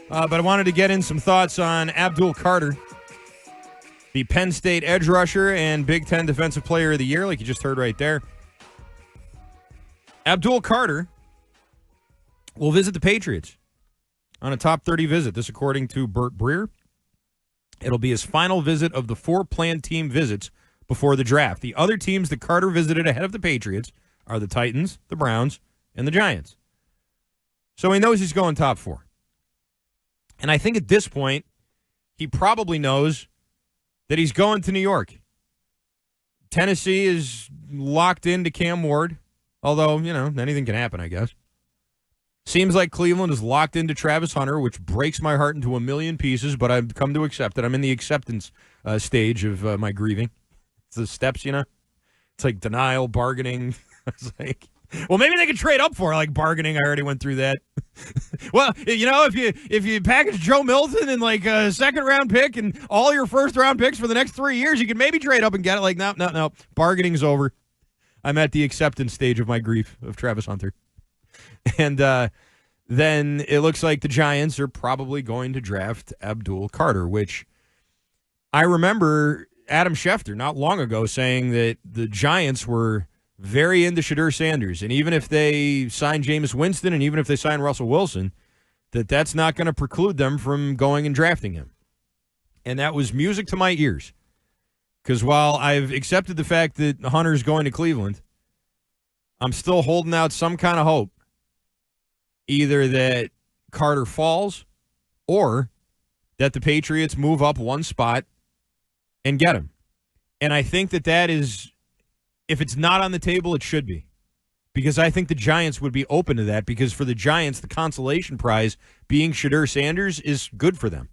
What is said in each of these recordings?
But I wanted to get in some thoughts on Abdul Carter, the Penn State edge rusher and Big Ten Defensive Player of the Year, like you just heard right there. Abdul Carter will visit the Patriots on a top 30 visit. This according to Burt Breer. It'll be his final visit of the 4 planned team visits before the draft. The other teams that Carter visited ahead of the Patriots are the Titans, the Browns, and the Giants. So he knows he's going top 4. And I think at this point, he probably knows that he's going to New York. Tennessee is locked into Cam Ward, although, anything can happen, I guess. Seems like Cleveland is locked into Travis Hunter, which breaks my heart into a million pieces, but I've come to accept it. I'm in the acceptance stage of my grieving. It's the steps, It's like denial, bargaining. I was like, well, maybe they could trade up for bargaining. I already went through that. Well, if you package Joe Milton and a second-round pick and all your first-round picks for the next 3 years, you can maybe trade up and get it. No. Bargaining's over. I'm at the acceptance stage of my grief of Travis Hunter. And then it looks like the Giants are probably going to draft Abdul Carter, which I remember Adam Schefter not long ago saying that the Giants were very into Shedeur Sanders. And even if they sign Jameis Winston and even if they sign Russell Wilson, that's not going to preclude them from going and drafting him. And that was music to my ears. Because while I've accepted the fact that Hunter's going to Cleveland, I'm still holding out some kind of hope. Either that Carter falls or that the Patriots move up one spot and get him. And I think that is, if it's not on the table, it should be. Because I think the Giants would be open to that, because for the Giants, the consolation prize being Shedeur Sanders is good for them.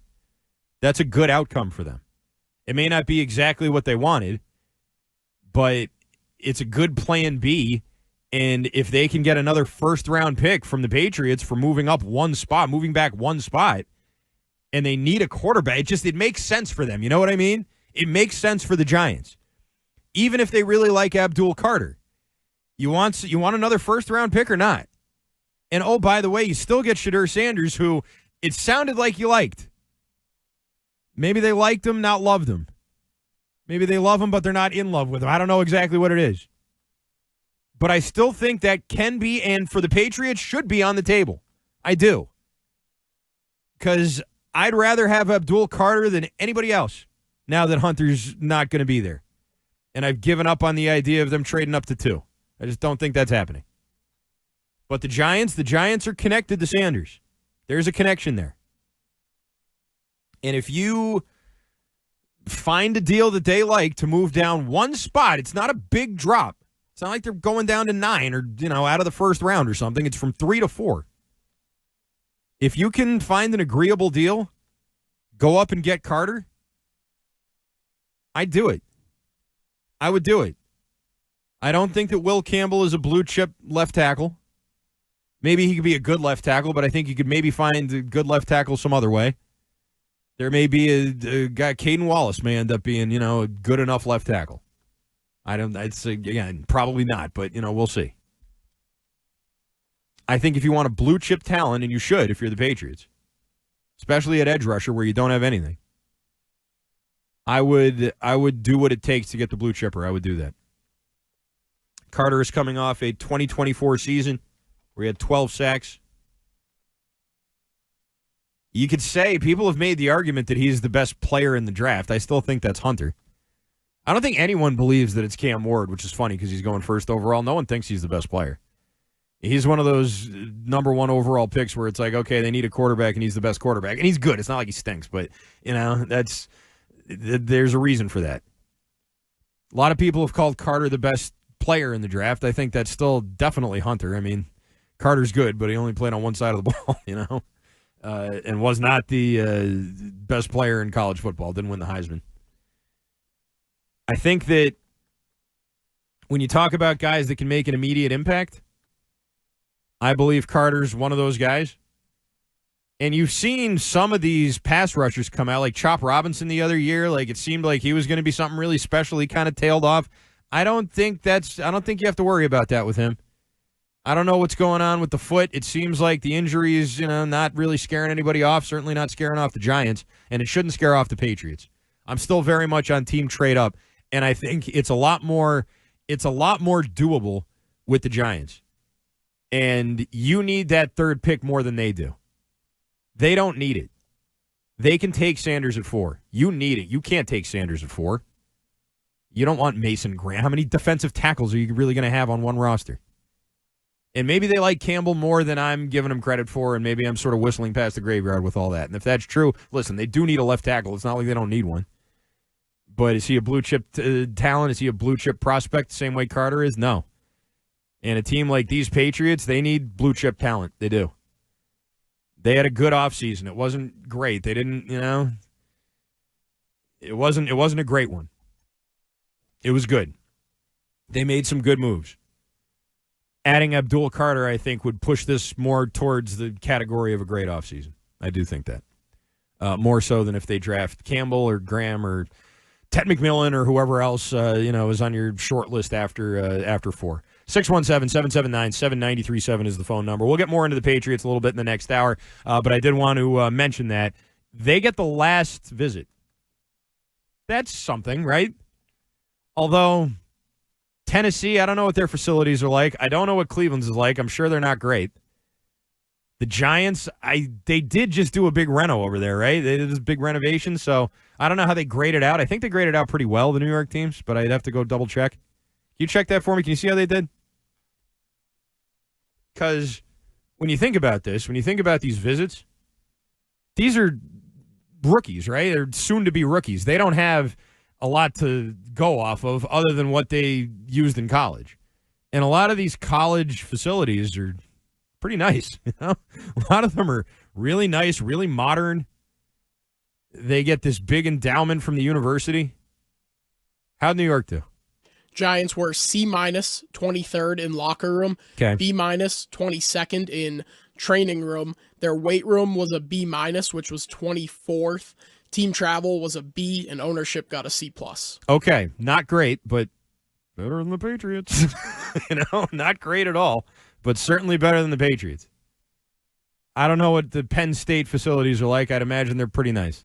That's a good outcome for them. It may not be exactly what they wanted, but it's a good plan B. And if they can get another first-round pick from the Patriots for moving back one spot, and they need a quarterback, it makes sense for them. You know what I mean? It makes sense for the Giants. Even if they really like Abdul Carter. You want another first-round pick or not? And, oh, by the way, you still get Shedeur Sanders, who it sounded like you liked. Maybe they liked him, not loved him. Maybe they love him, but they're not in love with him. I don't know exactly what it is. But I still think that can be, and for the Patriots, should be on the table. I do. Because I'd rather have Abdul Carter than anybody else now that Hunter's not going to be there. And I've given up on the idea of them trading up to 2. I just don't think that's happening. But the Giants are connected to Sanders. There's a connection there. And if you find a deal that they like to move down one spot, it's not a big drop. It's not like they're going down to 9 or, out of the first round or something. It's from 3 to 4. If you can find an agreeable deal, go up and get Carter, I'd do it. I would do it. I don't think that Will Campbell is a blue-chip left tackle. Maybe he could be a good left tackle, but I think you could maybe find a good left tackle some other way. There may be a guy, Caden Wallace may end up being, a good enough left tackle. I'd say, again, probably not, but, we'll see. I think if you want a blue-chip talent, and you should if you're the Patriots, especially at edge rusher where you don't have anything, I would do what it takes to get the blue chipper. I would do that. Carter is coming off a 2024 season where he had 12 sacks. You could say people have made the argument that he's the best player in the draft. I still think that's Hunter. I don't think anyone believes that it's Cam Ward, which is funny because he's going first overall. No one thinks he's the best player. He's one of those number 1 overall picks where it's like, okay, they need a quarterback and he's the best quarterback. And he's good. It's not like he stinks, but, there's a reason for that. A lot of people have called Carter the best player in the draft. I think that's still definitely Hunter. I mean, Carter's good, but he only played on one side of the ball, and was not the best player in college football. Didn't win the Heisman. I think that when you talk about guys that can make an immediate impact, I believe Carter's one of those guys. And you've seen some of these pass rushers come out, like Chop Robinson the other year. Like, it seemed like he was going to be something really special. He kind of tailed off. I don't think you have to worry about that with him. I don't know what's going on with the foot. It seems like the injury is, not really scaring anybody off, certainly not scaring off the Giants, and it shouldn't scare off the Patriots. I'm still very much on team trade up, and I think it's a lot more doable with the Giants. And you need that third pick more than they do. They don't need it. They can take Sanders at 4. You need it. You can't take Sanders at 4. You don't want Mason Graham. How many defensive tackles are you really going to have on one roster? And maybe they like Campbell more than I'm giving him credit for, and maybe I'm sort of whistling past the graveyard with all that. And if that's true, listen, they do need a left tackle. It's not like they don't need one. But is he a blue-chip talent? Is he a blue-chip prospect the same way Carter is? No. And a team like these Patriots, they need blue-chip talent. They do. They had a good offseason. It wasn't great. They didn't, it wasn't a great one. It was good. They made some good moves. Adding Abdul Carter, I think, would push this more towards the category of a great offseason. I do think that. More so than if they draft Campbell or Graham or Ted McMillan or whoever else, is on your short list after 4. 617-779-7937 is the phone number. We'll get more into the Patriots a little bit in the next hour, but I did want to mention that they get the last visit. That's something, right? Although Tennessee, I don't know what their facilities are like. I don't know what Cleveland's is like. I'm sure they're not great. The Giants, they did just do a big reno over there, right? They did this big renovation, so I don't know how they graded out. I think they graded out pretty well, the New York teams, but I'd have to go double check. Can you check that for me? Can you see how they did? Because when you think about this, when you think about these visits, these are rookies, right? They're soon-to-be rookies. They don't have a lot to go off of other than what they used in college. And a lot of these college facilities are pretty nice. A lot of them are really nice, really modern. They get this big endowment from the university. How'd New York do? Giants were C-, 23rd in locker room, okay. B-, 22nd in training room. Their weight room was a B-, which was 24th. Team travel was a B, and ownership got a C+. Okay, not great, but better than the Patriots. Not great at all, but certainly better than the Patriots. I don't know what the Penn State facilities are like. I'd imagine they're pretty nice.